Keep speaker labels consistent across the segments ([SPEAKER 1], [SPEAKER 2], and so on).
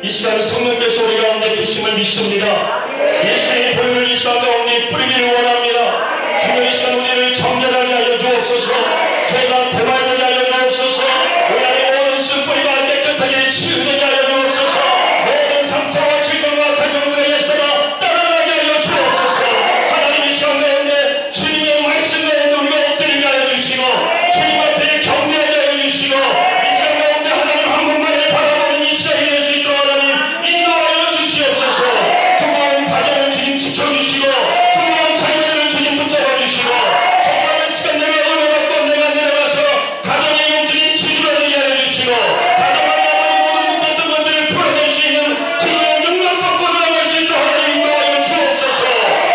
[SPEAKER 1] 이 시간 성령께서 우리 가운데 계심을 믿습니다. 예수의 보혈을 이 시간 가운데 뿌리기를 원합니다. 주님 이 시간 우리를 정결하게 하여 주옵소서. 죄가 대발되게 하여 주옵소서. 우리 안에 모든 쓴뿌리가 깨끗하게 치유되게 하여 주옵소서. 모든 상처와 질병과 가정들의 역사가 떠나가게 하여 주옵소서. 하나님 이 시간 가운데 주님의 말씀 가운데 우리가 엎드리게 하여 주시고 주님 앞에 경배하게 하여 주시고 이 시간 가운데 하나님 한 분만을 바라보는 이 시간이 될 수 있도록 하나님 인도하여 주시옵소서. 두려운 가정을 주님 지켜주시고 두려운 자녀들을 주님 붙잡아 주시고 정말 이 시간 내가 올라갔고 내가 내려가서 가정의 영적인 지주가 되게 하여 주시고 가정 안에 아버지 모든 묶였던 것들을 풀어낼 수 있는 기도의 능력 받고 들어갈 수 있도록 하나님 인도하여 주옵소서.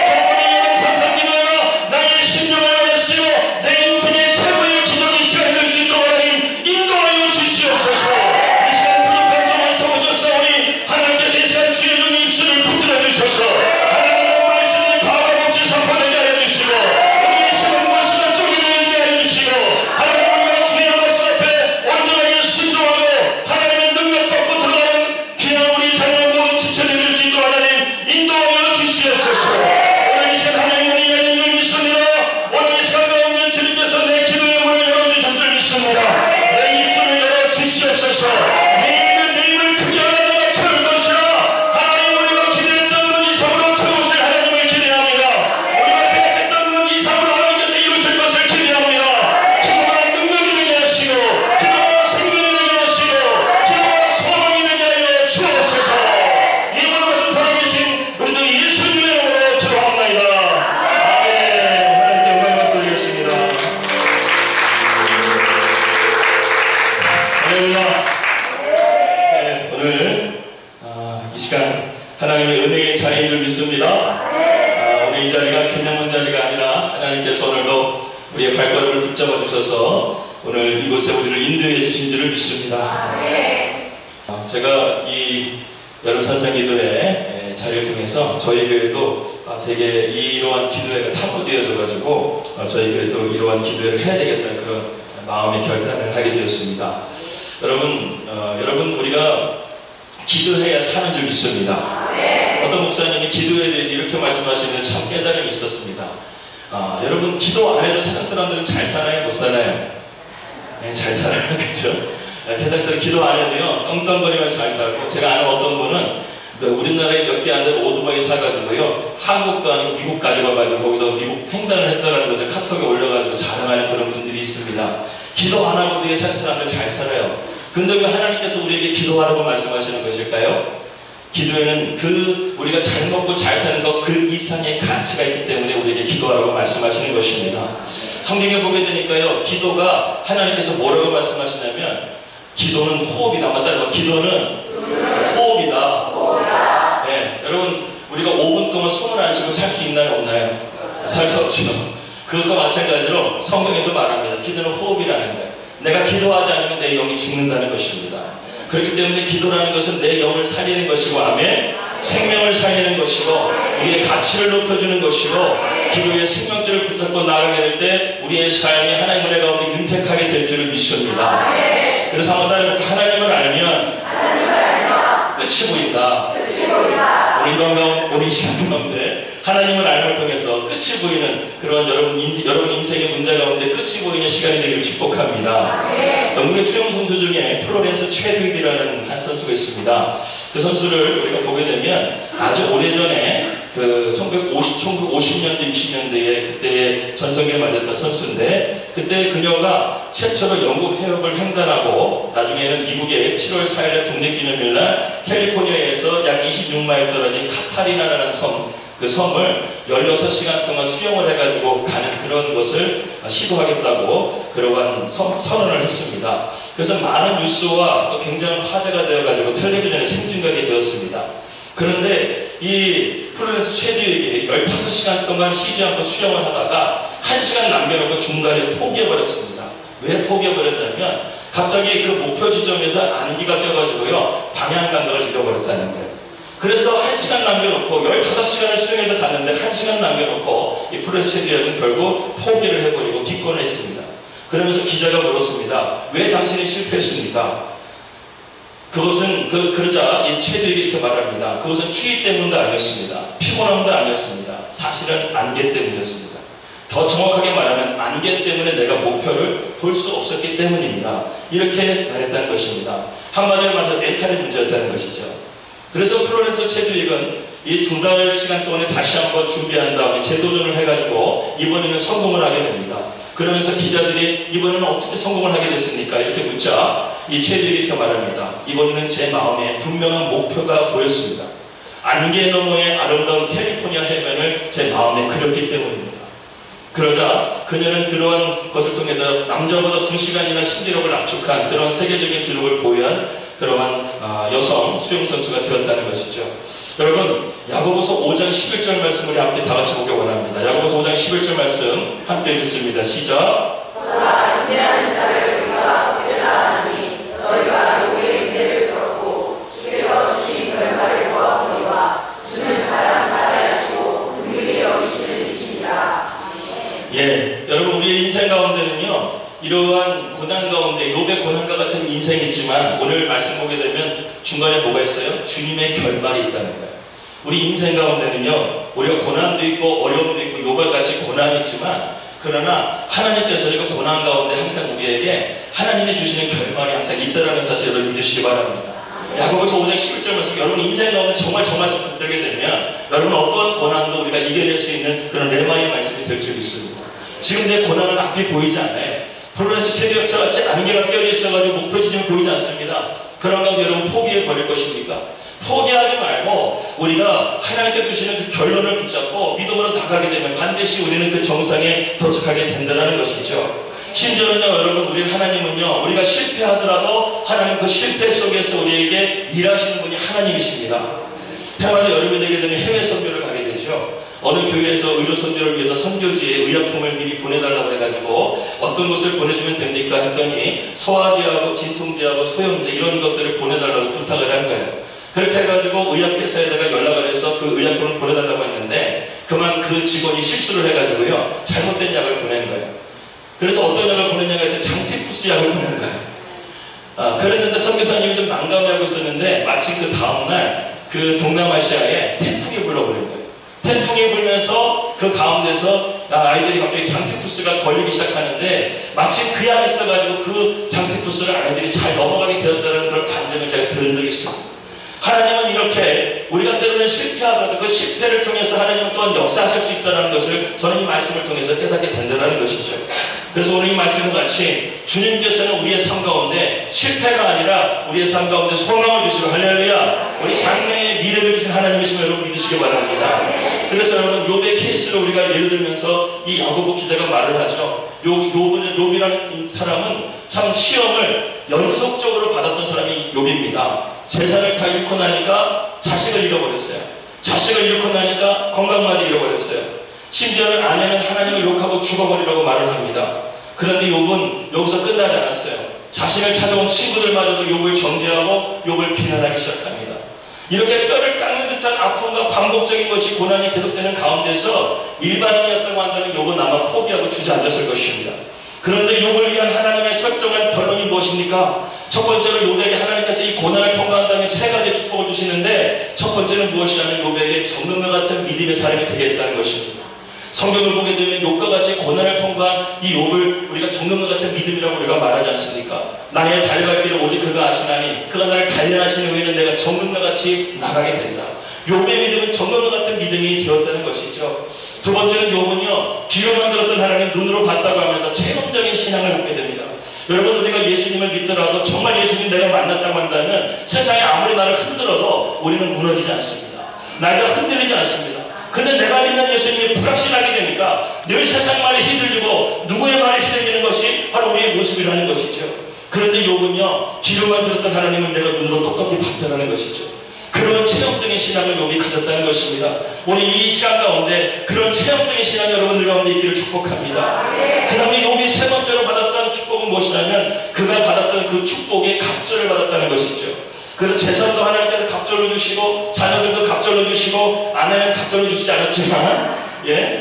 [SPEAKER 1] 정말 이 여름 산상기도회가 나의 심령을 변화시키고 내 인생의 최고의 기적의 시간이 될 수 있도록 하나님 인도하여 주시옵소서. 이 시간 부족한 점을 삼으셨사오니 하나님께서 이 시간 주의 눈 입술을 붙들어 주셔서 하나님의 말씀을 과감 없이 선포되게 하여 주시고 우리 이 시간 말씀을 쪼개내게 하여 주시고 하나님 우리가 주의 말씀 앞에 온전하게 순종하고 하나님의 능력 받고 들어가는 귀한 우리 자녀 모든 지체되길 수 있도록 하나님 인도하여 주시옵소서. 오늘 이 시간 하나님 은혜 있는 줄 믿습니다. 오늘 이 시간 가운데 주님께서 내 기도의 문을 열어주신 줄 믿습니다. 내 입술을 열어주시옵소서. 내 입을 크게 하나 내가 채울 것이라. 하나님 우리가 기대했던 것 이상으로 채우실 하나님을 기대합니다. 우리가 생각했던 것 이상으로 하나님께서 이루실 것을 기대합니다. 기도가 능력이 되게 하시고 기도가 생명이 되게 하시고 기도가 소망이 되게 하여 주옵소서. 이 모든 것을 살아계신 우리 주 예수님의 이름으로 기도합나이다. 아멘. 하나님께 영광을 박수드리겠습니다. 할렐루야. 네, 오늘 이 시간 하나님의 은혜의 자리인 줄 믿습니다. 오늘 이 자리가 그냥 온 자리가 아니라 하나님께서 오늘도 우리의 발걸음을 붙잡아 주셔서 오늘 이곳에 우리를 인도해 주신 줄을 믿습니다. 제가 이 여름 산상기도회 자리를 통해서 저희 교회도 되게 이러한 기도회가 사고되어져 가지고 저희 교회도 이러한 기도회를 해야 되겠다는 그런 마음의 결단을 하게 되었습니다. 여러분 우리가 기도해야 사는 줄 믿습니다. 어떤 목사님이 기도에 대해서 이렇게 말씀하시는 참 깨달음이 있었습니다. 여러분 기도 안 해도 사는 사람들은 잘 살아요? 못 살아요? 네, 잘 살아요. 그죠? 세상에서 기도 안 해도요 떵떵거리면 잘 살고, 제가 아는 어떤 분은 우리나라에 몇 개 안 되는 오토바이 사가지고요 한국도 아니고 미국까지 가가지고 거기서 미국 횡단을 했다는 것을 카톡에 올려가지고 자랑하는 그런 분들이 있습니다. 기도 안 하고도 사는 사람들 잘 살아요. 근데 왜 하나님께서 우리에게 기도하라고 말씀하시는 것일까요? 기도에는 우리가 잘 먹고 잘 사는 것 그 이상의 가치가 있기 때문에 우리에게 기도하라고 말씀하시는 것입니다. 성경에 보게 되니까요 기도가 하나님께서 뭐라고 말씀하시냐면 기도는 호흡이다. 맞다. 기도는 호흡이다. 네, 여러분 우리가 5분 동안 숨을 안 쉬고 살 수 있나요? 없나요? 살 수 없죠. 그것과 마찬가지로 성경에서 말합니다. 기도는 호흡이라는 거예요. 내가 기도하지 않으면 내 영이 죽는다는 것입니다. 그렇기 때문에 기도라는 것은 내 영을 살리는 것이고, 아멘, 생명을 살리는 것이고, 우리의 가치를 높여주는 것이고, 기도의 생명줄을 붙잡고 나아가게 될 때 우리의 삶이 하나님 은혜 가운데 윤택하게 될 줄을 믿습니다. 그래서 한번 따라해볼까? 하나님을 알면 끝이 보인다. 우리 시간 가운데 하나님을 알을 통해서 끝이 보이는 그런 여러분 인생의 문제 가운데 끝이 보이는 시간이 되기를 축복합니다. 영국의 수영 선수 중에 플로렌스 체드윅이라는 한 선수가 있습니다. 그 선수를 우리가 보게 되면 아주 오래전에 1950년대 60년대에 그때의 전성기를 맞았던 선수인데, 그때 그녀가 최초로 영국 해역을 횡단하고 나중에는 미국의 7월 4일의 독립기념일날 캘리포니아에서 약 26마일 떨어진 카타리나라는 그 섬을 16시간 동안 수영을 해가지고 가는 그런 것을 시도하겠다고 그러한 선언을 했습니다. 그래서 많은 뉴스와 또 굉장히 화제가 되어가지고 텔레비전에 생중계하게 되었습니다. 그런데 이 플로렌스 체드윅이 15시간 동안 쉬지 않고 수영을 하다가 1시간 남겨놓고 중간에 포기해버렸습니다. 왜 포기해버렸냐면 갑자기 그 목표 지점에서 안기가 껴가지고요 방향 감각을 잃어버렸다는 거예요. 그래서 1시간 남겨놓고 15시간을 수영해서 갔는데 1시간 남겨놓고 이 플로렌스 체드윅은 결국 포기를 해버리고 기권을 했습니다. 그러면서 기자가 물었습니다. 왜 당신이 실패했습니까? 그것은 그러자 이 최두에게 이렇게 말합니다. 그것은 추위 때문도 아니었습니다. 피곤함도 아니었습니다. 사실은 안개 때문이었습니다. 더 정확하게 말하면 안개 때문에 내가 목표를 볼 수 없었기 때문입니다. 이렇게 말했다는 것입니다. 한마디로 말해서 멘탈의 문제였다는 것이죠. 그래서 플로렌스 체드윅은 이 2달 시간 동안에 다시 한번 준비한 다음에 재도전을 해가지고 이번에는 성공을 하게 됩니다. 그러면서 기자들이 이번에는 어떻게 성공을 하게 됐습니까? 이렇게 묻자 이 체드윅이 이렇게 말합니다. 이번에는 제 마음에 분명한 목표가 보였습니다. 안개 너머의 아름다운 캘리포니아 해변을 제 마음에 그렸기 때문입니다. 그러자 그녀는 그러한 것을 통해서 남자보다 2시간이나 신기록을 압축한 그런 세계적인 기록을 보유한 그러한 여성 수영선수가 되었다는 것이죠. 여러분, 야고보서 5장 11절 말씀 우리 함께 다 같이 보기 원합니다. 야고보서 5장 11절 말씀 함께 읽겠습니다. 시작. 예, 여러분 우리의 인생 가운데는요 이러한 고난 가운데 욥의 고난과 같은 인생이 있지만 오늘 말씀 보게 되면 중간에 뭐가 있어요? 주님의 결말이 있다는 거예요. 우리 인생 가운데는요 우리가 고난도 있고 어려움도 있고 욥과 같이 고난이 있지만 그러나 하나님께서 이거 고난 가운데 항상 우리에게 하나님이 주시는 결말이 항상 있다는 사실을 믿으시기 바랍니다. 야고보서 5장 11절 말씀 여러분 인생 가운데 정말 저 말씀 붙들게 되면 여러분 어떤 고난도 우리가 이겨낼 수 있는 그런 레마의 말씀이 될 줄 믿습니다. 지금 내 고난은 앞이 보이지 않아요. 플로렌스 체드윅과 같이 안개가 껴져 있어가지고 목표 지점이 보이지 않습니다. 그런 가운데 여러분 포기해 버릴 것입니까? 포기하지 말고 우리가 하나님께 주시는 그 결론을 붙잡고 믿음으로 나가게 되면 반드시 우리는 그 정상에 도착하게 된다는 것이죠. 심지어는요 여러분 우리 하나님은요 우리가 실패하더라도 하나님 그 실패 속에서 우리에게 일하시는 분이 하나님이십니다. 해마다 여름이 되게 되면 해외 선교를 가게 되죠. 어느 교회에서 의료 선교를 위해서 선교지에 의약품을 미리 보내달라고 해가지고 어떤 것을 보내주면 됩니까 했더니 소화제하고 진통제하고 소염제 이런 것들을 보내달라고 부탁을 한 거예요. 그렇게 해가지고 의약회사에다가 연락을 해서 그 의약품을 보내달라고 했는데 그만 그 직원이 실수를 해가지고요 잘못된 약을 보낸 거예요. 그래서 어떤 약을 보냈냐고 했더니 장티푸스 약을 보낸 거예요. 그랬는데 선교사님이 좀 난감해하고 있었는데 마침 그 다음날 그 동남아시아에 태풍이 불어버린 거예요. 태풍이 불면서 그 가운데서 아이들이 갑자기 장티푸스가 걸리기 시작하는데 마침 그 약이 있어가지고 그 장티푸스를 아이들이 잘 넘어가게 되었다는 그런 감정을 제가 들은 적이 있습니다. 하나님은 이렇게 우리가 때로는 실패하더라도 그 실패를 통해서 하나님은 또한 역사하실 수 있다는 것을 저는 이 말씀을 통해서 깨닫게 된다는 것이죠. 그래서 오늘 이 말씀과 같이 주님께서는 우리의 삶 가운데 실패가 아니라 우리의 삶 가운데 소망을 주시고 할렐루야 우리 장래의 미래를 주신 하나님이심을 여러분 믿으시기 바랍니다. 그래서 여러분 욥의 케이스를 우리가 예를 들면서 이 야고보 기자가 말을 하죠. 욥이라는 사람은 참 시험을 연속적으로 받았던 사람이 욥입니다. 재산을 다 잃고 나니까 자식을 잃어버렸어요. 자식을 잃고 나니까 건강마저 잃어버렸어요. 심지어는 아내는 하나님을 욕하고 죽어버리라고 말을 합니다. 그런데 욥은 여기서 끝나지 않았어요. 자신을 찾아온 친구들마저도 욥을 정죄하고 욥을 비난하기 시작합니다. 이렇게 뼈를 깎는 듯한 아픔과 반복적인 것이 고난이 계속되는 가운데서 일반인이었다고 한다면 욥은 아마 포기하고 주저앉았을 것입니다. 그런데 욥을 위한 하나님의 설정한 결론이 무엇입니까? 첫 번째로 욥에게 하나님께서 이 고난을 통과한 다음에 세 가지 축복을 주시는데 첫 번째는 무엇이냐면 욥에게 정금과 같은 믿음의 사람이 되게 했다는 것입니다. 성경을 보게 되면 욥과 같이 고난을 통과한 이 욥을 우리가 정금과 같은 믿음이라고 우리가 말하지 않습니까? 나의 달갈길을 오직 그가 아시나니 그가 나를 단련하시는 후에는 내가 정금과 같이 나가게 된다. 욥의 믿음은 정금과 같은 믿음이 되었다는 것이죠. 두 번째는 욥은요 뒤로 만들었던 하나님 눈으로 봤다고 하면서 체험적인 신앙을 갖게 됩니다. 여러분 우리가 예수님을 믿더라도 정말 예수님 내가 만났다고 한다면 세상에 아무리 나를 흔들어도 우리는 무너지지 않습니다. 나이가 흔들리지 않습니다. 근데 내가 믿는 예수님이 불확실하게 되니까 늘 세상 말에 휘둘리고 누구의 말에 휘둘리는 것이 바로 우리의 모습이라는 것이죠. 그런데 욥은요 뒤로만 들었던 하나님을 내가 눈으로 똑똑히 봤다는 것이죠. 그런 체험적인 신앙을 욥이 가졌다는 것입니다. 우리 이 시간 가운데 그런 체험적인 신앙이 여러분들 가운데 있기를 축복합니다. 그 다음에 욥이 세 번째로 받았던 축복은 무엇이냐면 그가 받았던 그 축복의 갑절을 받았다는 것이죠. 그래서 재산도 하나님께서 갑절로 주시고 자녀들도 갑절로 주시고 아내는 갑절로 주시지 않았지만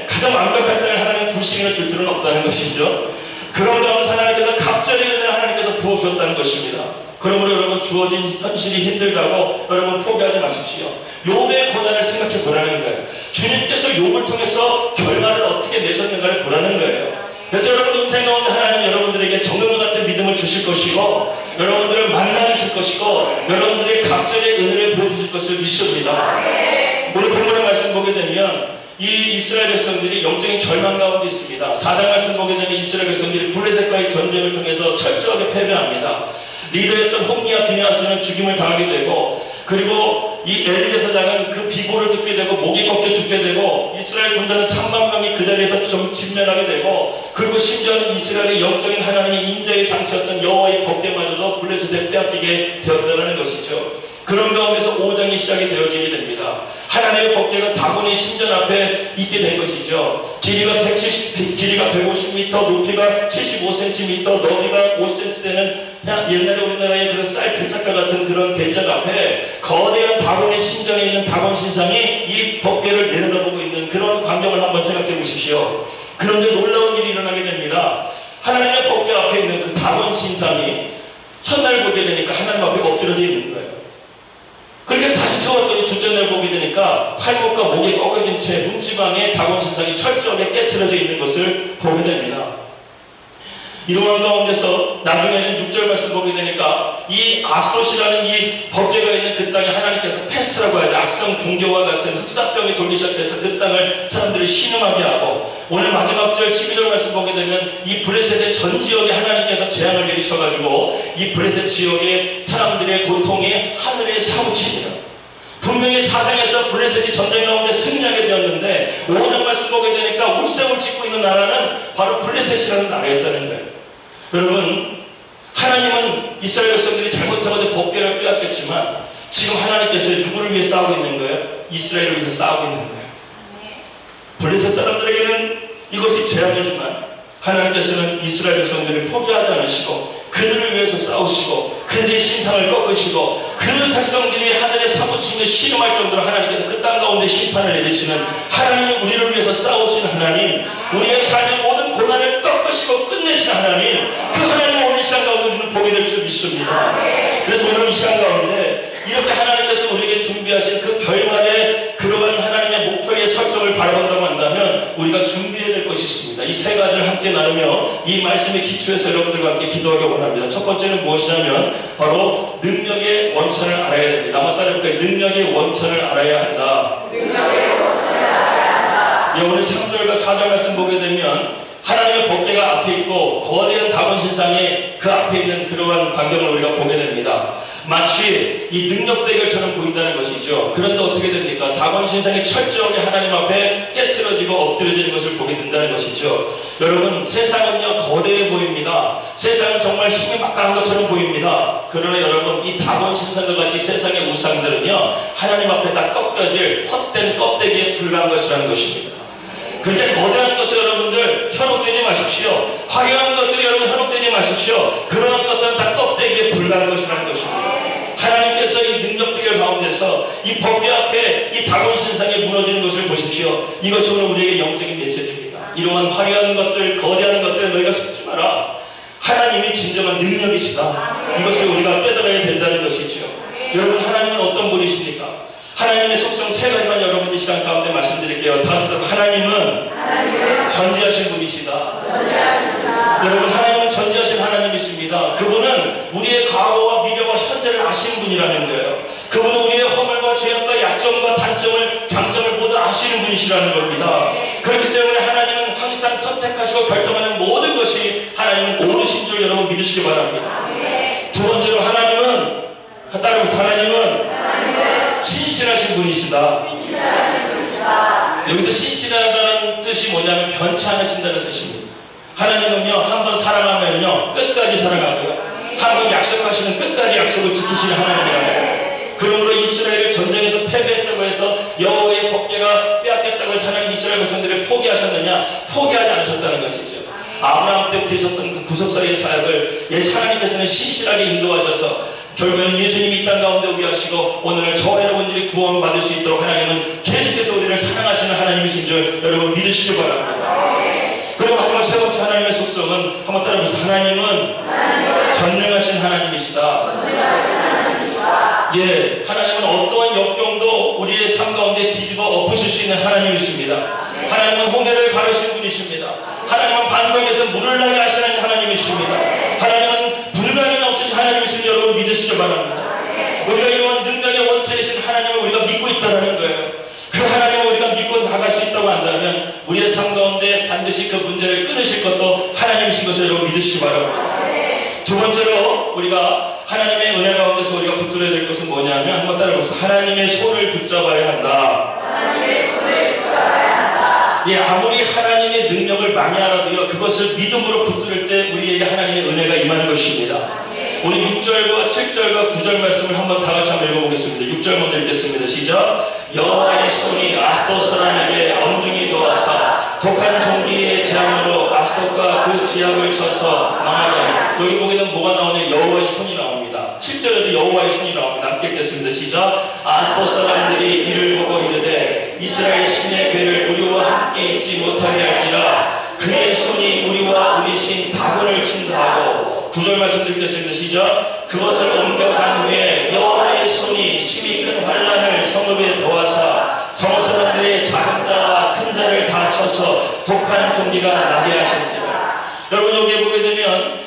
[SPEAKER 1] 가장 완벽한 짝을 하나님 둘씩이나 줄 필요는 없다는 것이죠. 그런 가운데 하나님께서 갑절의 은혜를 하나님께서 하나님께서 부어주셨다는 것입니다. 그러므로 여러분 주어진 현실이 힘들다고 여러분 포기하지 마십시오. 욥의 고난을 생각해 보라는 거예요. 주님께서 욥을 통해서 결말을 어떻게 내셨는가를 보라는 거예요. 그래서 여러분 인생 가운데 하나님 여러분들에게 정금과 같은 믿음을 주실 것이고 여러분들을 만나주실 것이고 여러분들의 각절의 은혜를 부어주실 것을 믿습니다. 오늘 본문의 말씀 보게 되면 이 이스라엘 백성들이 영적인 절망 가운데 있습니다. 4장 말씀 보게 되면 이스라엘 백성들이 블레셋과의 전쟁을 통해서 철저하게 패배합니다. 리더였던 홈리와 비느하스는 죽임을 당하게 되고 그리고 이 엘리 제사장은 그 비보를 듣게 되고 목이 꺾여 죽게 되고 이스라엘 군단은 3만 명이 그 자리에서 좀 침멸하게 되고 그리고 심지어는 이스라엘의 영적인 하나님의 인자의 장치였던 여호와의 법궤마저도 블레셋에 빼앗기게 되었다는 것이죠. 그런 가운데서 5장이 시작이 되어지게 됩니다. 하나님의 법궤가 다곤의 신전 앞에 있게 된 것이죠. 길이가 150m, 높이가 75cm, 너비가 50cm 되는 그냥 옛날에 우리나라의 그런 쌀 배짝과 같은 그런 대작 앞에 거대한 다곤의 신전에 있는 다곤 신상이 이 법궤를 내려다보고 있는 그런 광경을 한번 생각해 보십시오. 그런데 놀라운 일이 일어나게 됩니다. 하나님의 법궤 앞에 있는 그 다곤 신상이 첫날 보게 되니까 하나님 앞에 엎드려져 있는 거예요. 그렇게 다시 세웠더니 둘째 날 보게 되니까 팔목과 목이 꺾어진 채 문지방에 다곤 신상이 철저하게 깨트려져 있는 것을 보게 됩니다. 이러한 가운데서 나중에는 6절 말씀 보게 되니까 이 아스토시라는 이 법궤가 있는 그 땅에 하나님께서 패스트라고 하죠. 악성 종교와 같은 흑사병이 돌기 시작해서 그 땅을 사람들이 신음하게 하고 오늘 마지막 절 12절 말씀 보게 되면 이 블레셋의 전 지역에 하나님께서 재앙을 내리셔가지고 이 블레셋 지역의 사람들의 고통이 하늘에 사무칩니다. 분명히 4장에서 블레셋이 전쟁 가운데 승리하게 되었는데 5장 말씀 보게 되니까 울상을 짓고 있는 나라는 바로 블레셋이라는 나라였다는 거예요. 여러분 하나님은 이스라엘 백성들이 잘못하고 법궤를 빼앗겼지만 지금 하나님께서 누구를 위해 싸우고 있는 거예요? 이스라엘을 위해서 싸우고 있는 거예요. 블레셋 사람들에게는 이것이 재앙이지만 하나님께서는 이스라엘 백성들을 포기하지 않으시고 그들을 위해서 싸우시고 그들의 신상을 꺾으시고 그 백성들이 하늘에 사무치며 신음할 정도로 하나님께서 그 땅 가운데 심판을 내리시는 하나님이 우리를 위해서 싸우시는 하나님, 우리의 삶의 모든 고난을 꺾으시고 끝내시는 하나님, 그 하나님을 오늘 이 시간 가운데 우리는 보게 될 줄 믿습니다. 그래서 오늘 이 시간 가운데 이렇게 하나님께서 우리에게 준비하신 그 결말의 그러한 하나님의 목표의 설정을 바라본다고 한다면 우리가 준비해야 될 것이 있습니다. 이 세 가지를 함께 나누며 이 말씀의 기초에서 여러분들과 함께 기도하기 원합니다. 첫 번째는 무엇이냐면 바로 능력의 원천을 알아야 됩니다. 한번 따라해볼까요? 능력의 원천을 알아야 한다. 능력의 원천을 알아야 한다. 예, 오늘 3절과 4절 말씀 보게 되면 하나님의 법궤가 앞에 있고 거대한 다곤 신상에 그 앞에 있는 그러한 광경을 우리가 보게 됩니다. 마치 이 능력 대결처럼 보인다는 것이죠. 그런데 어떻게 됩니까? 다곤 신상이 철저하게 하나님 앞에 깨트려지고 엎드려지는 것을 보게 된다는 것이죠. 여러분 세상은요 거대해 보입니다. 세상은 정말 힘이 막강한 것처럼 보입니다. 그러나 여러분 이 다곤 신상과 같이 세상의 우상들은요 하나님 앞에 다 꺾여질 헛된 껍데기에 불과한 것이라는 것입니다. 그렇게 거대한 것을 여러분들 현혹되지 마십시오. 화려한 것들이 여러분 현혹되지 마십시오. 그러한 것들은 다 껍데기에 불과한 것이라는 것입니다. 하나님께서 이 능력 대결 가운데서 이 법궤 앞에 이 다곤 신상에 무너지는 것을 보십시오. 이것이 오늘 우리에게 영적인 메시지입니다. 이러한 화려한 것들, 거대한 것들에 너희가 속지 마라. 하나님이 진정한 능력이시다. 이것을 우리가 깨달아야 된다는 것이죠. 여러분 하나님은 어떤 분이십니까? 하나님의 속성 세 가지만 여러분 이 시간 가운데 말씀드릴게요. 다 같이 하나님은 전지하신 분이시다. 여러분 하나님은 전지하신 하나님이십니다. 그분은 우리의 과거와 미래와 현재를 아시는 분이라는 거예요. 그분은 우리의 허물과 죄악과 약점과 단점을 장점을 모두 아시는 분이시라는 겁니다. 그렇기 때문에 하나님은 항상 선택하시고 결정하는 모든 것이 하나님은 옳으신 줄 여러분 믿으시기 바랍니다. 두 번째로 하나님은 신실하신 분이시다. 여기서 신실하다는 뜻이 뭐냐면 변치 않으신다는 뜻입니다. 하나님은요 한번 사랑하면요 끝까지 사랑하고요 한번 약속하시는 끝까지 약속을 지키시는 하나님이라고요. 그러므로 이스라엘을 전쟁에서 패배했다고 해서 여호와의 법궤가 빼앗겼다고 해서 하나님 이스라엘 백성들을 포기하셨느냐? 포기하지 않으셨다는 것이죠. 아브라함 때부터 있었던 그 구속사의 사역을 하나님께서는 신실하게 인도하셔서 결국에는 예수님이 이 땅 가운데 오게 하시고 오늘 저와 여러분들이 구원을 받을 수 있도록 하나님은 계속해서 우리를 사랑하시는 하나님이신 줄 여러분 믿으시기 바랍니다. 그리고 마지막 세 번째 하나님의 속성은 한번 따라해보세요. 하나님은 전능 하나님이시다. 예, 하나님은 어떠한 역경도 우리의 삶 가운데 뒤집어 엎으실 수 있는 하나님이십니다. 하나님은 홍해를 가르신 분이십니다. 하나님은 반석에서 물을 나게 하시는 하나님이십니다. 하나님은 불가능이 없으신 하나님이신 여러분 믿으시기 바랍니다. 우리가 이러한 능력의 원천이신 하나님을 우리가 믿고 있다는 거예요. 그 하나님을 우리가 믿고 나갈 수 있다고 한다면 우리의 삶 가운데 반드시 그 문제를 끊으실 것도 하나님이신 것을 여러분 믿으시기 바랍니다. 두 번째로 우리가 하나님의 은혜 가운데서 우리가 붙들어야 될 것은 뭐냐면 한번 따라해보세요. 하나님의 손을 붙잡아야 한다. 예, 아무리 하나님의 능력을 많이 알아도요, 그것을 믿음으로 붙들 때 우리에게 하나님의 은혜가 임하는 것입니다. 우리 6절과 7절과 9절 말씀을 한번 다 같이 한번 읽어보겠습니다. 6절 먼저 읽겠습니다. 시작. 여호와의 손이 아스돗 사람에게 엄중히 도와서 독한 종기의 재앙으로 아스돗과 그 지역을 쳐서 망하게. 여기 보게 되면 뭐가 나오냐? 여호와의 손이 나옵니다. 7절에도 여호와의 손이 나옵니다. 함께 읽겠습니다. 시작. 아스돗 사람들이 이를 보고 이르되 이스라엘 신의 괴를 우리와 함께 있지 못하게 할지라 그의 손이 우리와 우리 신 다곤을 친다 하고. 9절 말씀 드리겠습니다. 시작. 그것을 옮겨간 후에 여호와의 손이 심히 큰 환란을 성읍에 도와서 성읍 사람들의 작은 자와 큰 자를 다 쳐서 독한 종기가 나게 하신지라. 여러분 여기에 보게 되면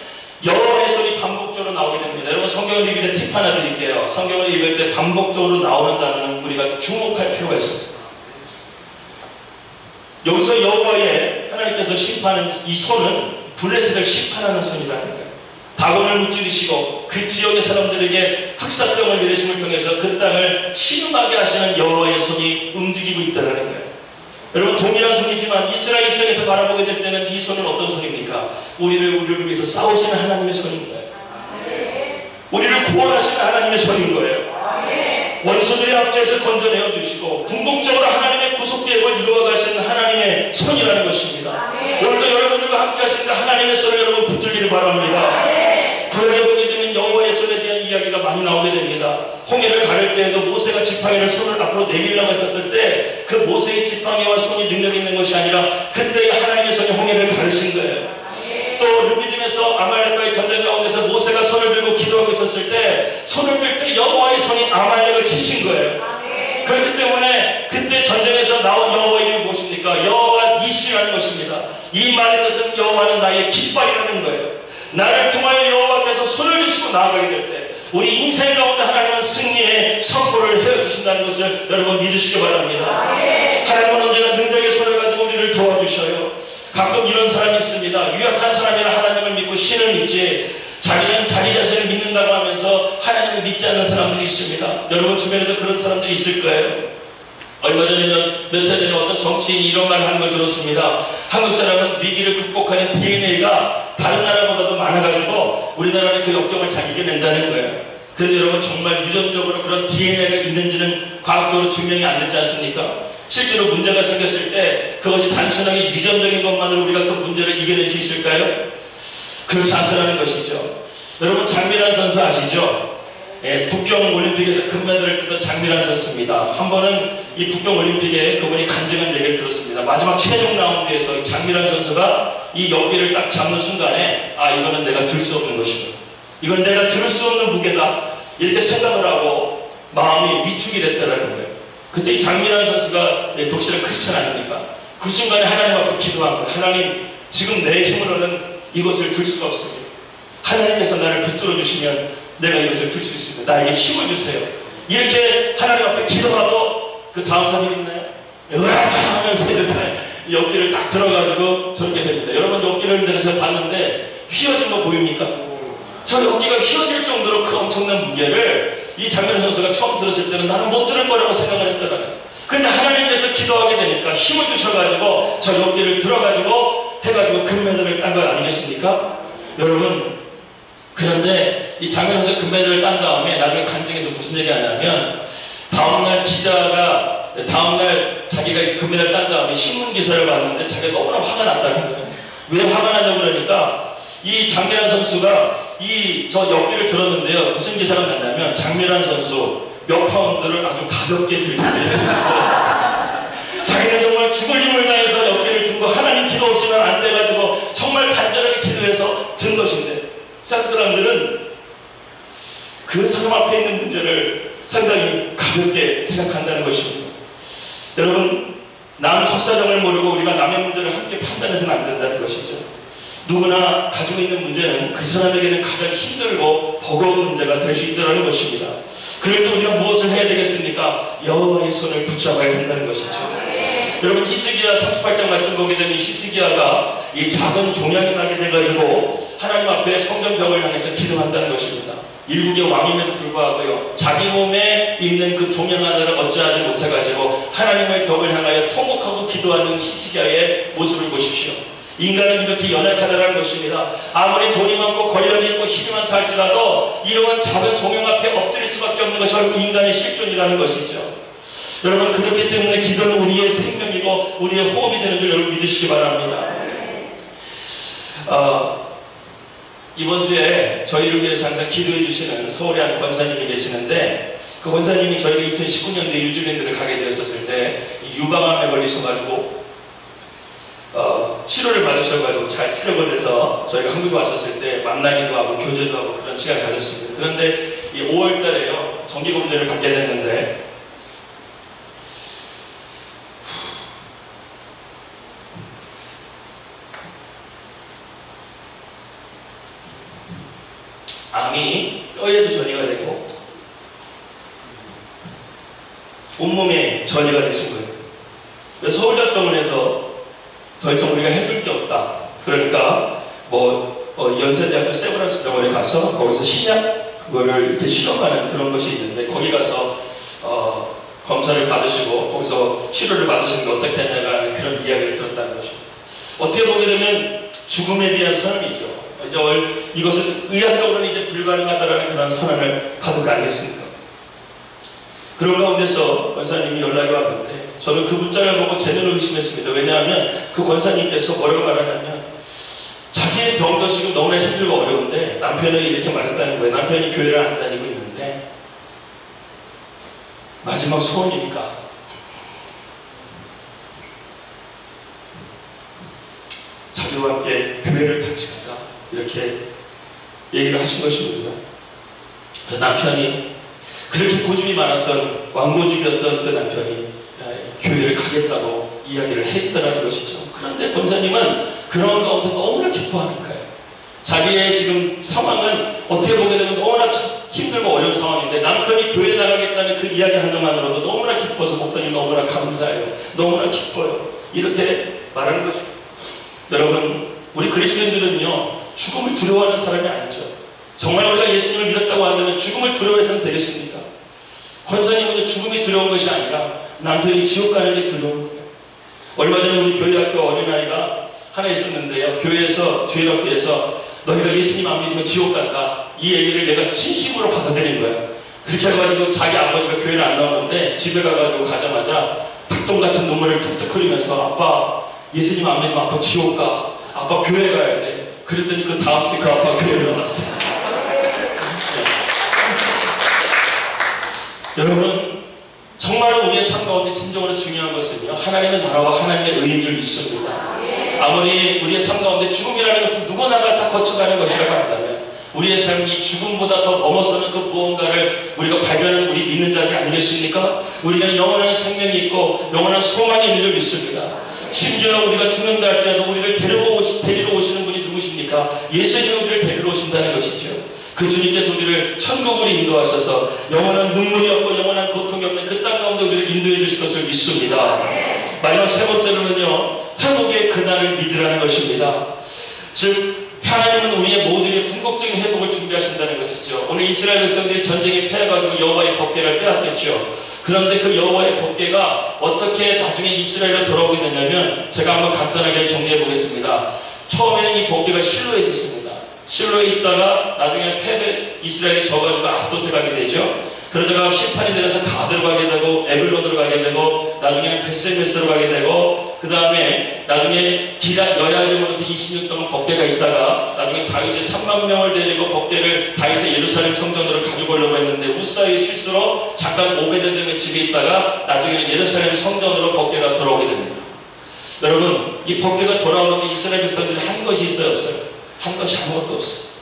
[SPEAKER 1] 여호와의 손이 반복적으로 나오게 됩니다. 여러분 성경을 읽을 때 팁 하나 드릴게요. 성경을 읽을 때 반복적으로 나오는 단어는 우리가 주목할 필요가 있습니다. 여기서 여호와의 하나님께서 심판하는 이 손은 블레셋을 심판하는 손이라는 거예요. 다곤을 무찌르시고 그 지역의 사람들에게 흑사병을 내리심을 통해서 그 땅을 신음하게 하시는 여호와의 손이 움직이고 있다는 거예요. 여러분 동일한 손이지만 이스라엘 입장에서 바라보게 될 때는 이 손은 어떤 손입니까? 우리를 위해서 싸우시는 하나님의 손인 거예요. 우리를 구원하시는 하나님의 손인 거예요. 원수들의 앞에서 건져내어 주시고 궁극적으로 하나님의 구속계획을 이루어 가시는 하나님의 손이라는 것입니다. 오늘도 여러분들과 함께 하시는 하나님의 손을 여러분 붙들기를 바랍니다. 구약에 보게 되면 여호와의 손에 대한 이야기가 많이 나오게 됩니다. 홍해를 가를 때에도 모세가 지팡이를 손을 앞으로 내밀려고 했었을 때 그 모세의 지팡이와 손이 능력이 있는 것이 아니라 그때의 하나님의 손이 홍해를 가르신 거예요. 또 르비딤에서 아말렉과의 전쟁 가운데서 모세가 손을 들고 기도하고 있었을 때 손을 들 때 여호와의 손이 아말렉을 치신 거예요. 그렇기 때문에 그때 전쟁에서 나온 여호와 이름이 무엇입니까? 여호와 니시라는 것입니다. 이 말의 뜻은 여호와는 나의 깃발이라는 거예요. 나를 통하여 여호와께서 손을 드시고 나아가게 될 때 우리 인생 가운데 하나님은 승리의 선포를 해주신다는 것을 여러분 믿으시기 바랍니다. 하나님은 언제나 능력의 손을 가지고 우리를 도와주셔요. 가끔 이런 사람이 있습니다. 유약한 사람이라 하나님을 믿고 신을 믿지 자기는 자기 자신을 믿는다고 하면서 하나님을 믿지 않는 사람들이 있습니다. 여러분 주변에도 그런 사람들이 있을 거예요. 얼마 전에는 몇 해 전에 어떤 정치인이 이런 말을 하는 걸 들었습니다. 한국 사람은 위기를 극복하는 DNA가 다른 나라보다도 많아가지고 우리나라는 그 역경을 잘 이겨낸다는 거예요. 그래서 여러분 정말 유전적으로 그런 DNA가 있는지는 과학적으로 증명이 안 됐지 않습니까? 실제로 문제가 생겼을 때 그것이 단순하게 유전적인 것만으로 우리가 그 문제를 이겨낼 수 있을까요? 그렇지 않다는 것이죠. 여러분 장미란 선수 아시죠? 예, 북경 올림픽에서 금메달을 땄던 장미란 선수입니다. 한 번은 이 북경 올림픽에 그분이 간증한 얘기를 들었습니다. 마지막 최종 라운드에서 이 장미란 선수가 이 역기를 딱 잡는 순간에 아 이거는 내가 들 수 없는 것이다. 이건 내가 들을 수 없는 무게다. 이렇게 생각을 하고 마음이 위축이 됐다는 거예요. 그때 이 장미란 선수가 독실한 크리스찬 아닙니까? 그 순간에 하나님 앞에 기도한 거예요. 하나님 지금 내 힘으로는 이것을 들 수가 없습니다. 하나님께서 나를 붙들어 주시면 내가 이것을 들 수 있습니다. 나에게 힘을 주세요. 이렇게 하나님 앞에 기도하고 그 다음 사진 있나요? 으라차 하면서 이렇게 엽기를 딱 들어가지고 저렇게 됩니다. 여러분 엽기를 내가 봤는데 휘어진 거 보입니까? 저 엽기가 휘어질 정도로 그 엄청난 무게를 이 장면 선수가 처음 들었을 때는 나는 못 들을 거라고 생각을 했더라고요. 근데 하나님께서 기도하게 되니까 힘을 주셔가지고 저 엽기를 들어가지고 해가지고 금메달을 딴 거 아니겠습니까? 여러분 그런데 이 장면 선수 금메달을 딴 다음에 나중에 간증에서 무슨 얘기 하냐면 다음날 기자가 다음날 자기가 금메달 딴 다음에 신문 기사를 봤는데 자기가 너무나 화가 났다는 거예요. 왜 화가 났냐고 그러니까 이 장미란 선수가 저 엽기를 들었는데요. 무슨 기사가 났냐면 장미란 선수 몇 파운드를 아주 가볍게 들고 자기는 정말 죽을 힘을 다해서 엽기를 든 거 하나님 기도 없이는 안 돼가지고 정말 간절하게 기도해서 든 것인데 세상 사람들은 그 사람 앞에 있는 문제를 상당히 가볍게 생각한다는 것입니다. 여러분, 남 속사정을 모르고 우리가 남의 문제를 함께 판단해서는 안 된다는 것이죠. 누구나 가지고 있는 문제는 그 사람에게는 가장 힘들고 버거운 문제가 될 수 있다는 것입니다. 그럴 때 우리가 무엇을 해야 되겠습니까? 여호와의 손을 붙잡아야 된다는 것이죠. 여러분, 히스기야 38장 말씀 보게 되면 히스기야가 이 작은 종양이 나게 돼가지고 하나님 앞에 성전벽을 향해서 기도한다는 것입니다. 일국의 왕임에도 불구하고요, 자기 몸에 있는 그 종양 하나를 어찌하지 못해가지고 하나님의 벽을 향하여 통곡하고 기도하는 히스기야의 모습을 보십시오. 인간은 이렇게 연약하다는 것입니다. 아무리 돈이 많고 권력이 있고 힘이 많다 할지라도 이러한 작은 종양 앞에 엎드릴 수밖에 없는 것이 바로 인간의 실존이라는 것이죠. 여러분, 그렇기 때문에 기도는 우리의 생명이고 우리의 호흡이 되는 줄 여러분 믿으시기 바랍니다. 이번 주에 저희를 위해서 항상 기도해 주시는 서울에 한 권사님이 계시는데, 그 권사님이 저희가 2019년도에 뉴질랜드를 가게 되었을 때 유방암에 걸리셔가지고 치료를 받으셔가지고 잘 치료가 돼서 저희가 한국에 왔었을 때 만나기도 하고 교제도 하고 그런 시간을 가졌습니다. 그런데 이 5월달에요, 정기검진을 받게 됐는데 암이 뼈에도 전이가 되고 온몸에 전이가 되신 거예요. 그래서 서울대병원에서 더 이상 우리가 해줄 게 없다. 그러니까 연세대학교 세브란스 병원에 가서 거기서 신약 그거를 이렇게 실험하는 그런 것이 있는데, 거기 가서 검사를 받으시고 거기서 치료를 받으시는 게 어떻게 하냐는 그런 이야기를 들었다는 것입니다. 어떻게 보게 되면 죽음에 대한 선언이죠. 이제 이것은 의학적으로는 이제 불가능하다라는 그런 선언을 받은 거 아니겠습니까? 그런 가운데서 권사님이 연락이 왔는데 저는 그 문자를 보고 제 눈을 의심했습니다. 왜냐하면 그 권사님께서 뭐라고 말하냐면 자기의 병도 지금 너무나 힘들고 어려운데 남편에게 이렇게 말했다는 거예요. 남편이 교회를 안 다니고 있는데 마지막 소원이니까 자기와 함께 교회를 같이 가자, 이렇게 얘기를 하신 것이거든요. 그 남편이 그렇게 고집이 많았던 왕고집이었던 그 남편이 교회를 가겠다고 이야기를 했다는 것이죠. 그런데 권사님은 그런 가운데 너무나 기뻐하는 거예요. 자기의 지금 상황은 어떻게 보게 되면 너무나 힘들고 어려운 상황인데 남편이 교회 나가겠다는 그 이야기 하나만으로도 너무나 기뻐서 목사님 너무나 감사해요, 너무나 기뻐요, 이렇게 말하는 것입니다. 여러분, 우리 그리스도인들은요 죽음을 두려워하는 사람이 아니죠. 정말 우리가 예수님을 믿었다고 한다면 죽음을 두려워해서는 되겠습니까? 권사님은 죽음이 두려운 것이 아니라 남편이 지옥 가는 게 두려운 거예요. 얼마 전에 우리 교회학교 어린아이가 하나 있었는데요, 교회에서 주일학교에서 너희가 예수님 안 믿으면 지옥 간다, 이 얘기를 내가 진심으로 받아들인 거예요. 그렇게 해가지고 자기 아버지가 교회를 안 나오는데 집에 가가지고 가자마자 닭똥 같은 눈물을 툭툭 흘리면서 아빠 예수님 안 믿으면 아빠 지옥 가, 아빠 교회 가야 돼. 그랬더니 그 다음 주에 그 아빠 교회를 나왔어요. 여러분, 정말 우리의 삶 가운데 진정으로 중요한 것은요, 하나님의 나라와 하나님의 의인 줄 믿습니다. 아무리 우리의 삶 가운데 죽음이라는 것은 누구나가 다 거쳐가는 것이라고 한다면 우리의 삶이 죽음보다 더 넘어서는 그 무언가를 우리가 발견하는 우리 믿는 자들이 아니겠습니까? 우리가 영원한 생명이 있고 영원한 소망이 있는 줄 믿습니다. 심지어 우리가 죽는다 할지라도 우리를 데리러 오시는 분이 누구십니까? 예수님이 우리를 데리러 오신다는 것이죠. 그 주님께서 우리를 천국으로 인도하셔서 영원한 눈물이 없고 영원한 고통이 없는 그 땅 가운데 우리를 인도해 주실 것을 믿습니다. 마지막 세 번째로는요, 회복의 그날을 믿으라는 것입니다. 즉 하나님은 우리의 모두의 궁극적인 회복을 준비하신다는 것이죠. 오늘 이스라엘 백성들이 전쟁에 패해가지고 여호와의 법궤를 빼앗겼죠. 그런데 그 여호와의 법궤가 어떻게 나중에 이스라엘로 돌아오게 되냐면, 제가 한번 간단하게 정리해 보겠습니다. 처음에는 이 법궤가 실로에 있었습니다. 실로에 있다가 나중에 이스라엘이 져가지고 아스돗에 가게 되죠. 그러다가 심판이 내려서 가드로 가게 되고 에글론으로 가게 되고 나중에는 베셀메스로 가게 되고, 그 다음에 나중에 여야림으로서 26년 동안 법궤가 있다가 나중에 다윗이 3만 명을 데리고 법궤를 다윗의 예루살렘 성전으로 가지고 오려고 했는데 우사의 실수로 잠깐 오베데돔의 집에 있다가 나중에는 예루살렘 성전으로 법궤가 돌아오게 됩니다. 여러분, 이 법궤가 돌아오는데 이스라엘 백성들이 한 것이 있어요, 없어요? 한 것이 아무것도 없어요.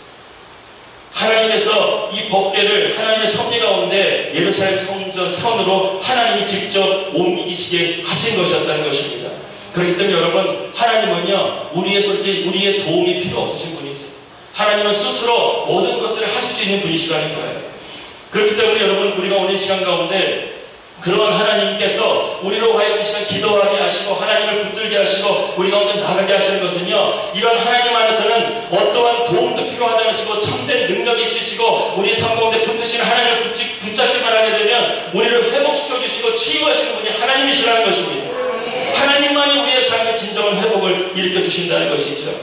[SPEAKER 1] 하나님께서 이 법궤를 하나님의 섭리 가운데 예루살렘 성전 선으로 하나님이 직접 옮기시게 하신 것이었다는 것입니다. 그렇기 때문에 여러분, 하나님은요, 우리의 도움이 필요 없으신 분이세요. 하나님은 스스로 모든 것들을 하실 수 있는 분이시라는 거예요. 그렇기 때문에 여러분, 우리가 오늘 시간 가운데 그런 하나님께서 우리로 하여금 시간 기도하게 하시고 하나님을 붙들게 하시고 우리 가운데 나가게 하시는 것은요, 이런 하나님 안에서는 어떠한 도움도 필요하지 않으시고 참된 능력이 있으시고 우리 삶 가운데 붙으시는 하나님을 붙잡기만 하게 되면 우리를 회복시켜 주시고 치유하시는 분이 하나님이시라는 것입니다. 하나님만이 우리의 삶의 진정한 회복을 일으켜 주신다는 것이죠.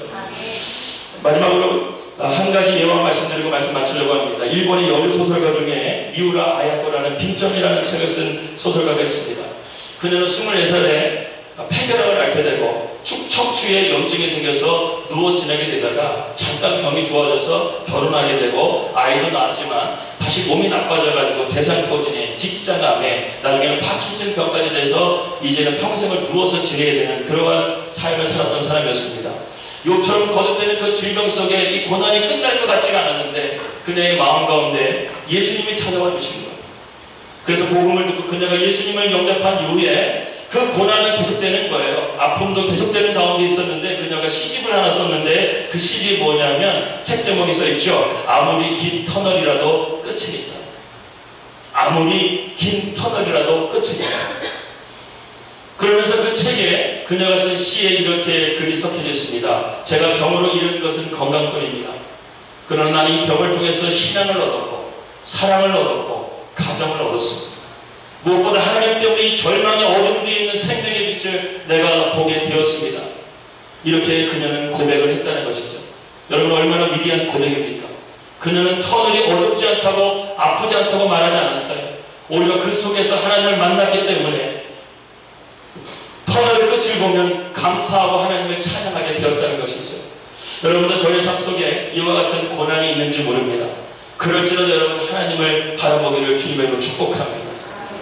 [SPEAKER 1] 마지막으로 한 가지 예언 말씀드리고 말씀 마치려고 합니다. 일본의 여류 소설가 중에 미우라 아야코라는 빈정이라는 책을 쓴 소설가가 있습니다. 그녀는 24살에 폐결핵을 앓게 되고 척추에 염증이 생겨서 누워 지내게 되다가 잠깐 병이 좋아져서 결혼하게 되고 아이도 낳았지만 다시 몸이 나빠져가지고 대상포진에 직장암에 나중에는 파킨슨병까지 돼서 이제는 평생을 누워서 지내게 되는 그러한 삶을 살았던 사람이었습니다. 욕처럼 거듭되는 그 질병 속에 이 고난이 끝날 것 같지가 않았는데 그녀의 마음 가운데 예수님이 찾아와 주신 거예요. 그래서 복음을 듣고 그녀가 예수님을 영접한 이후에 그 고난은 계속되는 거예요. 아픔도 계속되는 가운데 있었는데 그녀가 시집을 하나 썼는데 그 시집이 뭐냐면 책 제목이 써있죠. 아무리 긴 터널이라도 끝이니까. 아무리 긴 터널이라도 끝이니까. 그러면서 그 책에 그녀가 쓴 시에 이렇게 글이 섞여져 있습니다. 제가 병으로 잃은 것은 건강뿐입니다. 그러나 나는 이 병을 통해서 신앙을 얻었고 사랑을 얻었고 가정을 얻었습니다. 무엇보다 하나님 때문에 이 절망의 어둠 뒤에 있는 생명의 빛을 내가 보게 되었습니다. 이렇게 그녀는 고백을 했다는 것이죠. 여러분, 얼마나 위대한 고백입니까? 그녀는 터널이 어렵지 않다고 아프지 않다고 말하지 않았어요. 오히려 그 속에서 하나님을 만났기 때문에 터널의 끝을 보면 감사하고 하나님을 찬양하게 되었다는 것이죠. 여러분도 저의 삶 속에 이와 같은 고난이 있는지 모릅니다. 그럴지라도 여러분, 하나님을 바라보기를 주님으로 축복합니다.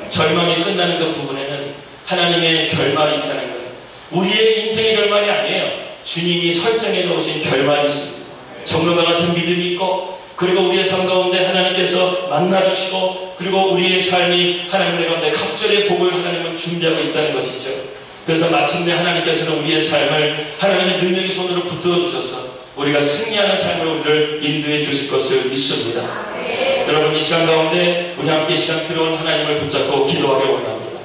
[SPEAKER 1] 절망이 끝나는 그 부분에는 하나님의 결말이 있다는 거예요. 우리의 인생의 결말이 아니에요. 주님이 설정해 놓으신 결말이 있습니다. 정금과 같은 믿음이 있고, 그리고 우리의 삶 가운데 하나님께서 만나주시고, 그리고 우리의 삶이 하나님의 가운데 갑절의 복을 하나님은 준비하고 있다는 것이죠. 그래서 마침내 하나님께서는 우리의 삶을 하나님의 능력의 손으로 붙들어 주셔서 우리가 승리하는 삶으로 우리를 인도해 주실 것을 믿습니다. 여러분, 이 시간 가운데 우리 함께 이 시간 필요한 하나님을 붙잡고 기도하기 원합니다.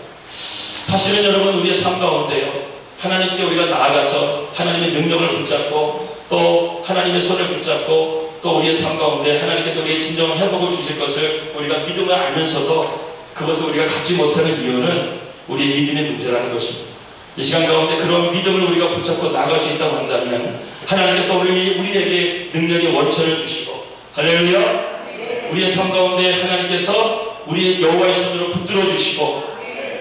[SPEAKER 1] 사실은 여러분, 우리의 삶 가운데요, 하나님께 우리가 나아가서 하나님의 능력을 붙잡고 또 하나님의 손을 붙잡고 또 우리의 삶 가운데 하나님께서 우리의 진정한 회복을 주실 것을 우리가 믿음을 알면서도 그것을 우리가 갖지 못하는 이유는 우리의 믿음의 문제라는 것입니다. 이 시간 가운데 그런 믿음을 우리가 붙잡고 나갈 수 있다고 한다면 하나님께서 우리에게 능력의 원천을 주시고, 할렐루야, 우리의 삶 가운데 하나님께서 우리의 여호와의 손으로 붙들어 주시고,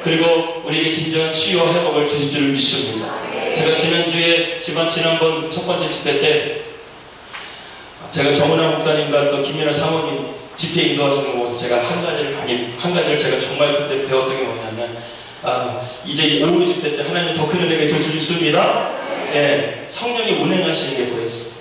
[SPEAKER 1] 그리고 우리에게 진정한 치유와 회복을 주실 줄 믿습니다. 제가 지난번 첫 번째 집회 때 제가 정은아 목사님과 또 김민아 사모님 집회 인도하시는 곳에서 제가 한 가지를 제가 정말 그때 배웠던 게 뭐냐면, 이제 오후 집회 때 하나님 더 큰 은혜가 있을 줄 믿습니다. 예, 성령이 운행하시는 게 보였어요.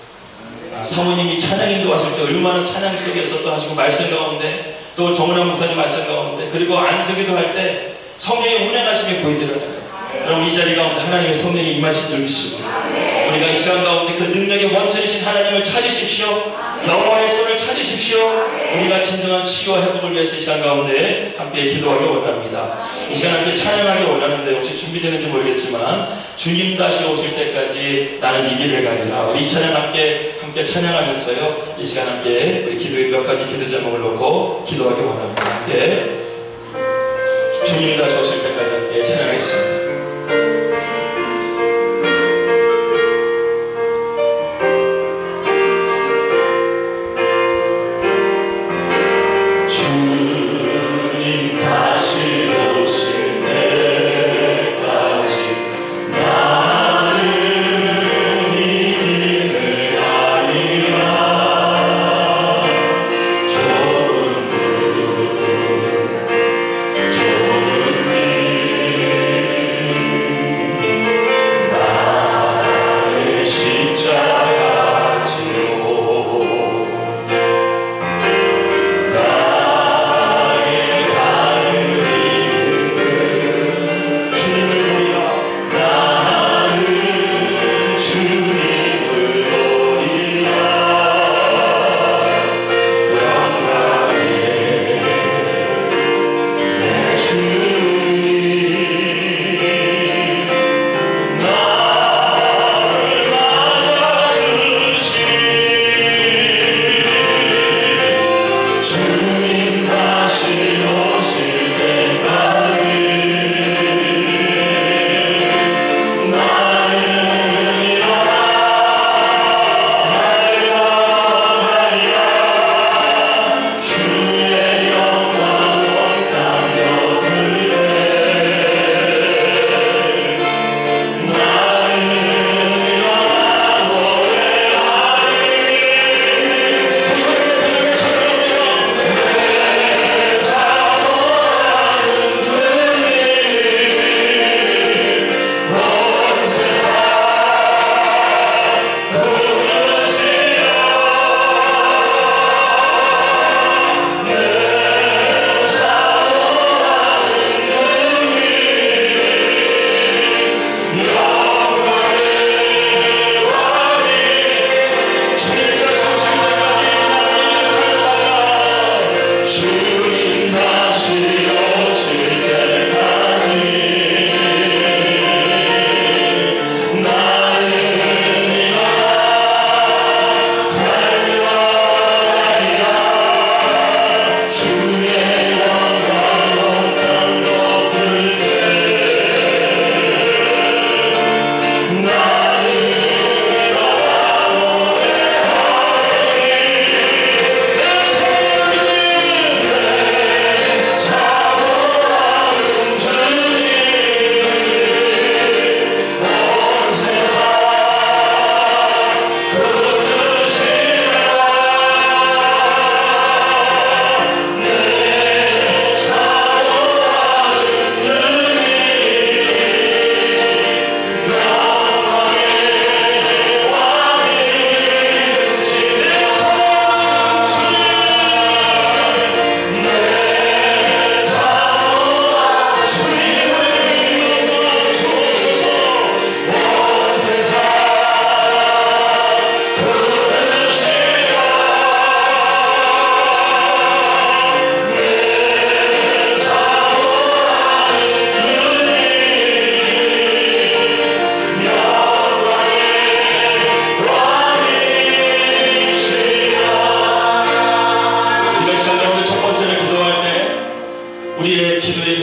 [SPEAKER 1] 사모님이 찬양 인도하실 때 얼마나 찬양 속에서 또 하시고 말씀 가운데 또 정은아 목사님 말씀 가운데 그리고 안수기도 할 때 성령이 운행하시는 게 보이더라고요. 여러분, 이 자리 가운데 하나님의 성령이 임하신 줄 믿습니다. 우리가 이 시간 가운데 그 능력의 원천이신 하나님을 찾으십시오. 여호와의 손을 찾으십시오. 우리가 진정한 치유와 회복을 위해서 이 시간 가운데 함께 기도하기 원합니다. 이 시간 함께 찬양하기 원하는데 혹시 준비되는지 모르겠지만 주님 다시 오실 때까지 나는 이 길을 가리라. 우리 이 찬양 함께 찬양하면서요, 이 시간 함께 우리 기도의 몇 가지 기도 제목을 놓고 기도하기 원합니다. 함께 주님 다시 오실 때까지 함께 찬양하겠습니다.
[SPEAKER 2] 주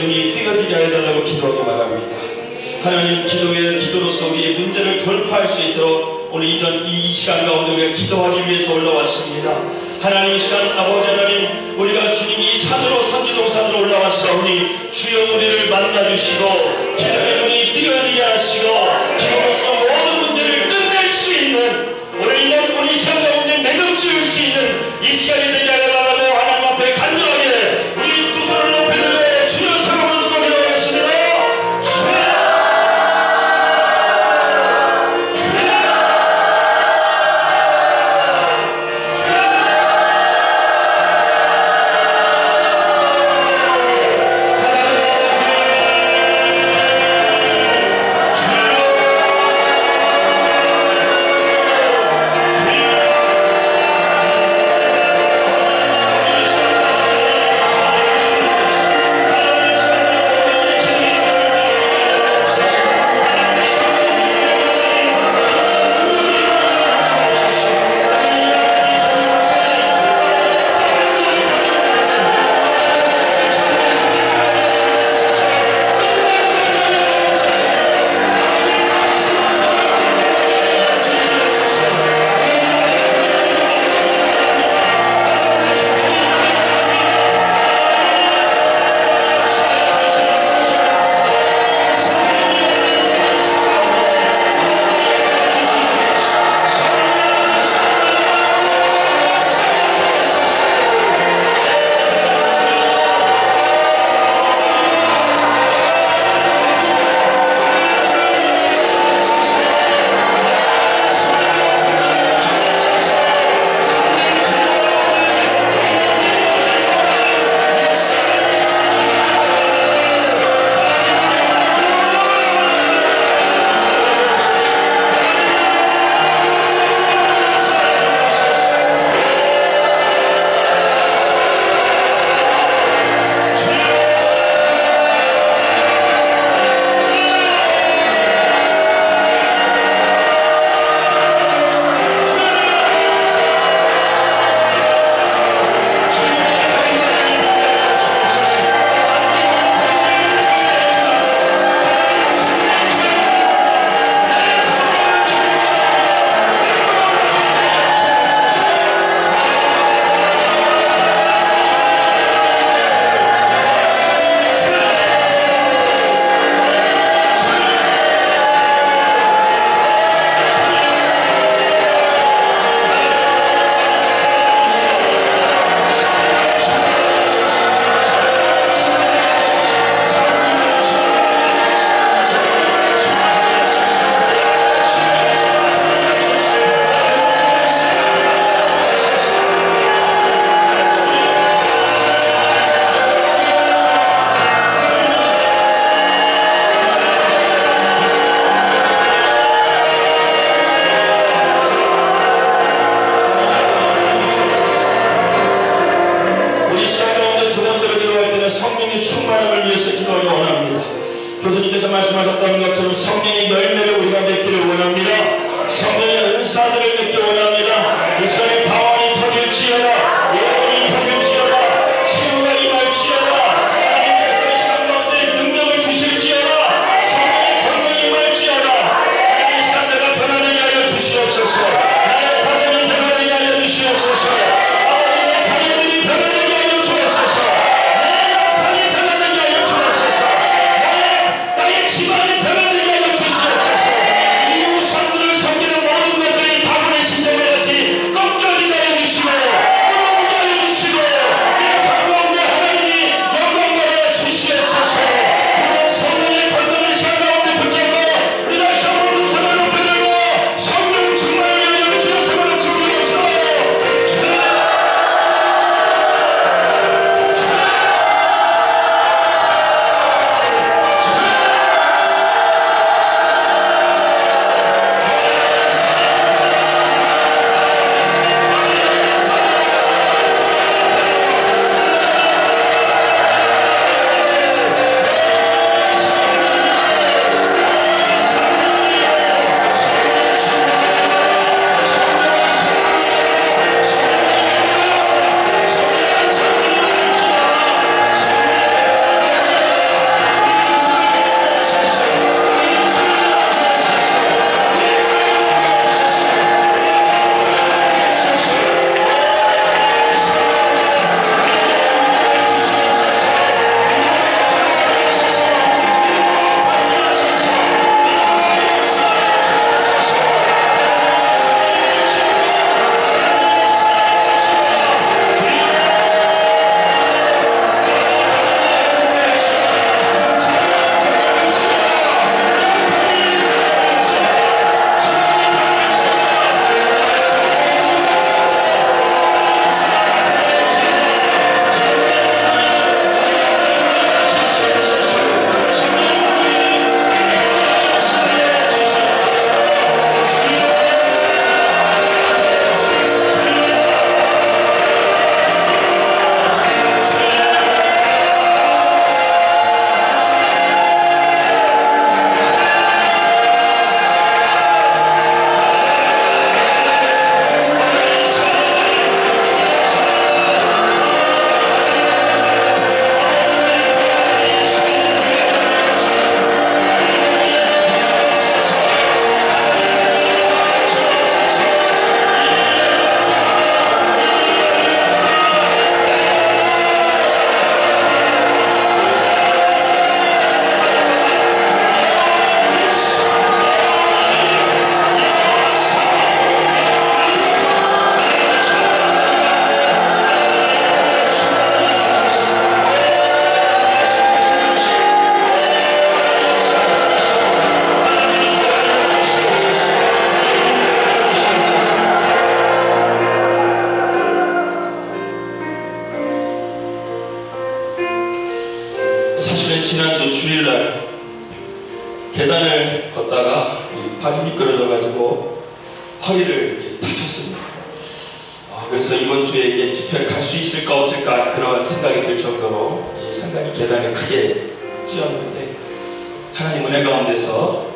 [SPEAKER 1] 눈이 뜨여지게 해달라고 기도하기 바랍니다. 하나님, 기도로서 우리의 문제를 돌파할 수 있도록 오늘 이 시간 가운데 우리가 기도하기 위해서 올라왔습니다. 하나님, 이 시간 아버지 하나님, 우리가 주님 이 산으로 선지동산으로 올라왔사오니 주여 우리를 만나주시고 기도의 눈이 뜨여지게 하시고 기도로서 모든 문제를 끝낼 수 있는 오늘 이 시간 가운데 매듭 지을 수 있는 이 시간이 되게 하여 달라고 하나님 앞에 간절하게 우리 두 손을 높이 들고 주여 사랑으로 주고 기도하겠습니다. 교수님께서 말씀하셨던 것처럼 성령의 열매를 우리가 맺기를 원합니다. 성령의 은사들을 맺기 원합니다. 이 시간에 방언이 터질지어다, 예언이 터질지어다, 치유가 임할지어다, 하나님께서 이 시간 가운데 능력을 주실지어다, 성령의 권능이 임할지어다. 하나님, 이 시간 내가 변화되게 하여 주시옵소서. 나의 가정이 변화되게 하여 주시옵소서. 아버지, 내 자녀들이 변화되게 하여 주옵소서. 내 남편이 변화되게 하여 주옵소서. 나의 집안이 변화되게 하여 주시옵소서. 이 우상들을 섬기는 모든 것들이 바벨의 신전에 같이 꺾여지게 하여 주시고, 지난주 주일날 계단을 걷다가 발이 미끄러져가지고 허리를 다쳤습니다. 그래서 이번 주에 이게 집회를 갈 수 있을까 어쩔까 그런 생각이 들 정도로 상당히 계단을 크게 찧었는데, 하나님 은혜 가운데서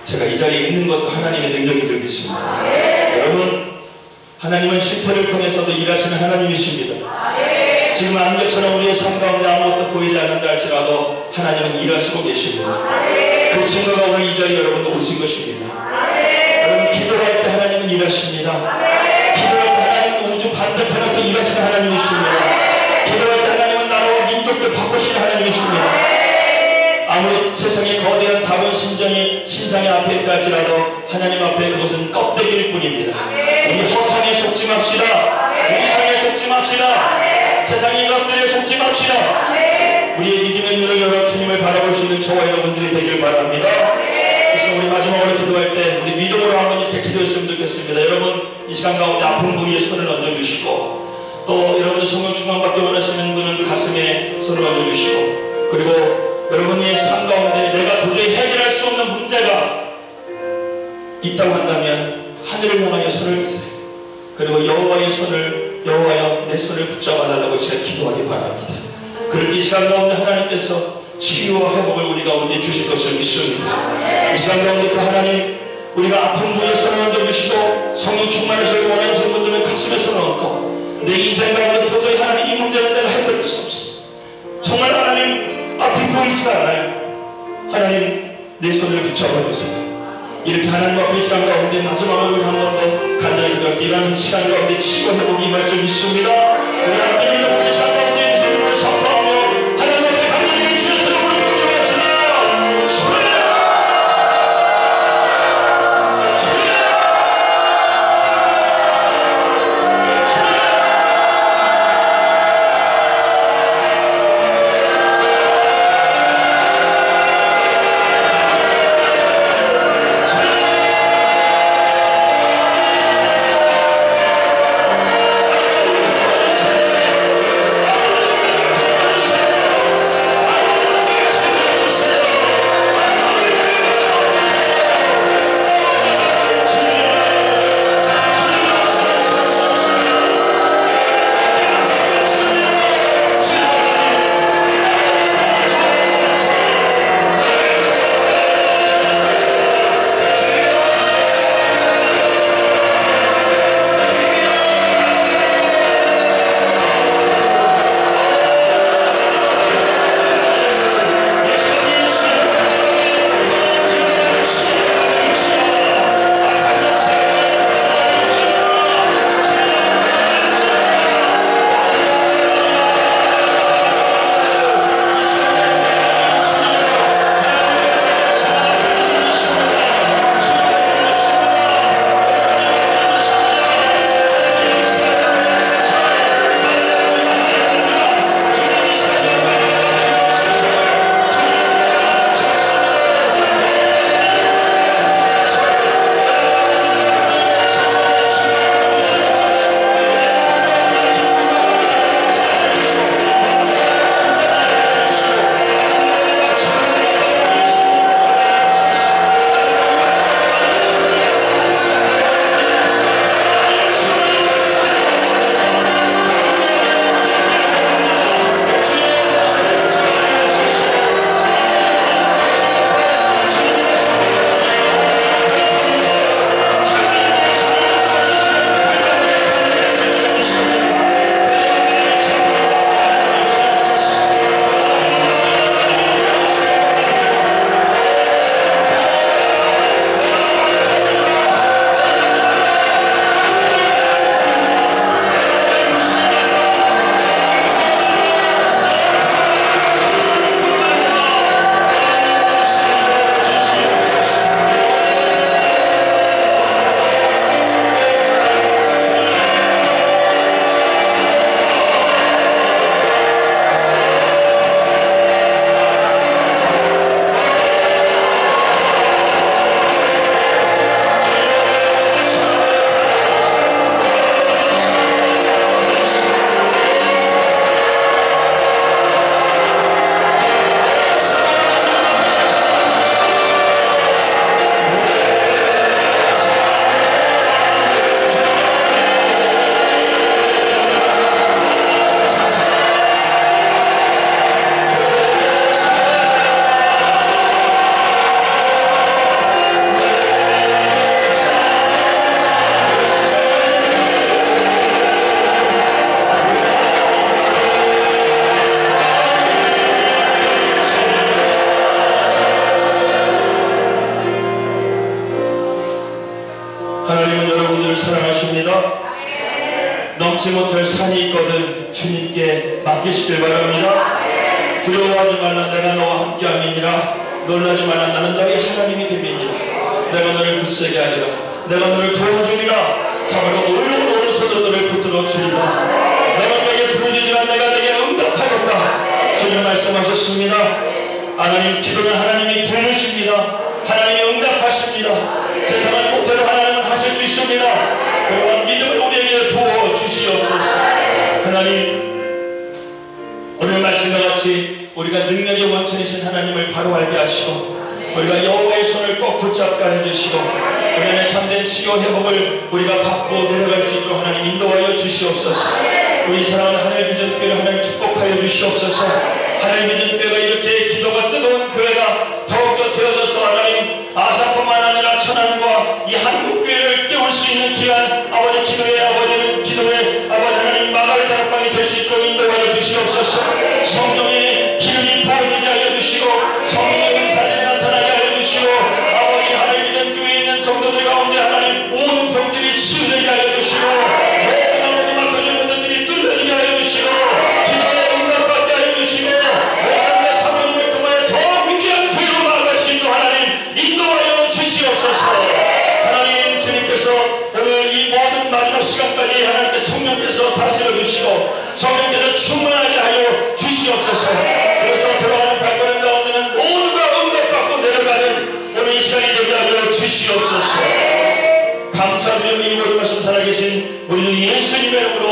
[SPEAKER 1] 제가 이 자리에 있는 것도 하나님의 능력인 줄 믿습니다. 여러분, 하나님은 실패를 통해서도 일하시는 하나님이십니다. 지금 안개처럼 우리의 삶 가운데 아무것도 보이지 않는다 할지라도 하나님은 일하시고 계십니다. 그 증거가 오늘 이 자리에 여러분 오신 것입니다. 여러분, 기도할 때 하나님은 일하십니다. 기도할 때 하나님은 우주 반대편에서 일하시는 하나님이십니다. 기도할 때 하나님은 나라와 민족들 바꾸시는 하나님이십니다. 아무리 세상의 거대한 다원 신전이 신상의 앞에 있다 할지라도 하나님 앞에 그것은 껍데기일 뿐입니다. 우리 허상에 속지 맙시다. 우상에 속지 맙시다. 세상의 것들에 속지 맙시다. 우리의 믿음의 눈을 열어 주님을 바라볼 수 있는 저와 여러분들이 되길 바랍니다. 그래서 우리 마지막으로 기도할 때 우리 믿음으로 한번 이렇게 기도했으면 좋겠습니다. 여러분, 이 시간 가운데 아픈 부위에 손을 얹어주시고, 또 여러분의 성령 충만받기 원하시는 분은 가슴에 손을 얹어주시고, 그리고 여러분의 삶 가운데 내가 도저히 해결할 수 없는 문제가 있다고 한다면 하늘을 향하여 손을 드세요. 그리고 여호와여 내 손을 붙잡아 달라고 제가 기도하기 바랍니다. 그럴 때 이 시간 가운데 하나님께서 치유와 회복을 우리 가운데 주실 것을 믿습니다. 이 시간 가운데 그 하나님, 우리가 아픈 부위에 손을 얹어주시고 성령 충만하시길 원하시는 분들은 가슴에 손을 얹고, 내 인생 가운데 도저히 하나님 이 문제는 내가 해결할 수 없어, 정말 하나님 앞이 보이지가 않아요. 하나님 내 손을 붙잡아 주세요. 이렇게 하나님 앞에 이 시간 가운데 마지막으로 우리 한 번 더 간절히 기도할 이런 시간 가운데 치유와 회복이 임할 줄 믿습니다. 우리 함께 믿어보는 이 시간 가운데 예수님을 선포하며 하나님 앞에 간절히 주셔서 우리 기도하겠습니다. 넘지 못할 산이 있거든 주님께 맡기시길 바랍니다. 두려워하지 말라. 내가 너와 함께함이니라. 놀라지 말라. 나는 너희 하나님이 됨이니라. 내가 너를 굳세게 하리라. 내가 너를 도와주리라. 참으로 의로운 오른손으로 너를 붙들어 주리라. 내가 내게 부르짖으라. 내가 내게 응답하겠다. 주님 말씀하셨습니다. 하나님 기도는 하나님이 들으십니다. 하나님이 응답하십니다. 세상을 못해도 하나님은 하실 수 있습니다. 그러한 믿음을 우리에게 부어 주시옵소서. 하나님, 오늘 말씀과 같이 우리가 능력의 원천이신 하나님을 바로 알게 하시고 우리가 여호와의 손을 꼭 붙잡게 해주시고 우리 안에 참된 치유 회복을 우리가 받고 내려갈 수 있도록 하나님 인도하여 주시옵소서. 우리 사랑하는 하늘 비전교회를 하나님 축복하여 주시옵소서. 하늘 비전교회가 이렇게 기도가 뜨거운 교회가 더욱더 되어져서 하나님 아산뿐만 아니라 천안과 이 한국교회를 깨울 수 있는 귀한 아버지 기도의 아버지 하나님 마가의 다락방이 될 수 있도록 인도하여 주시옵소서. 성령의 기름이 부어지게 하여 주시고 성령의 은사들이 나타나게 하여 주시고 아버지 하늘 비전교회에 있는 성도들 가운데 하나님 모든 병들이 치유되게 하여 주시고 모든 아버지 막혀진 문들이 뚫려지게 하여 주시고 기도에 응답받게 하여 주시고 목사님의 사모님을 통하여 더 위대한 교회로 나아갈 수 있도록 하나님 인도하여 주시옵소서. 하나님 주님께서 오늘 이 모든 마지막 시간까지 하나님께서 성령께서 다스려 주시고 성령께서 충만하게 하여 주시옵소서. 그래서 들어가는 발걸음 가운데는 모두가 응답받고 내려가는 오늘 이 시간이 되게 하여 주시옵소서. 감사드리며 이 모든 말씀 살아계신 우리 예수님의 이름으로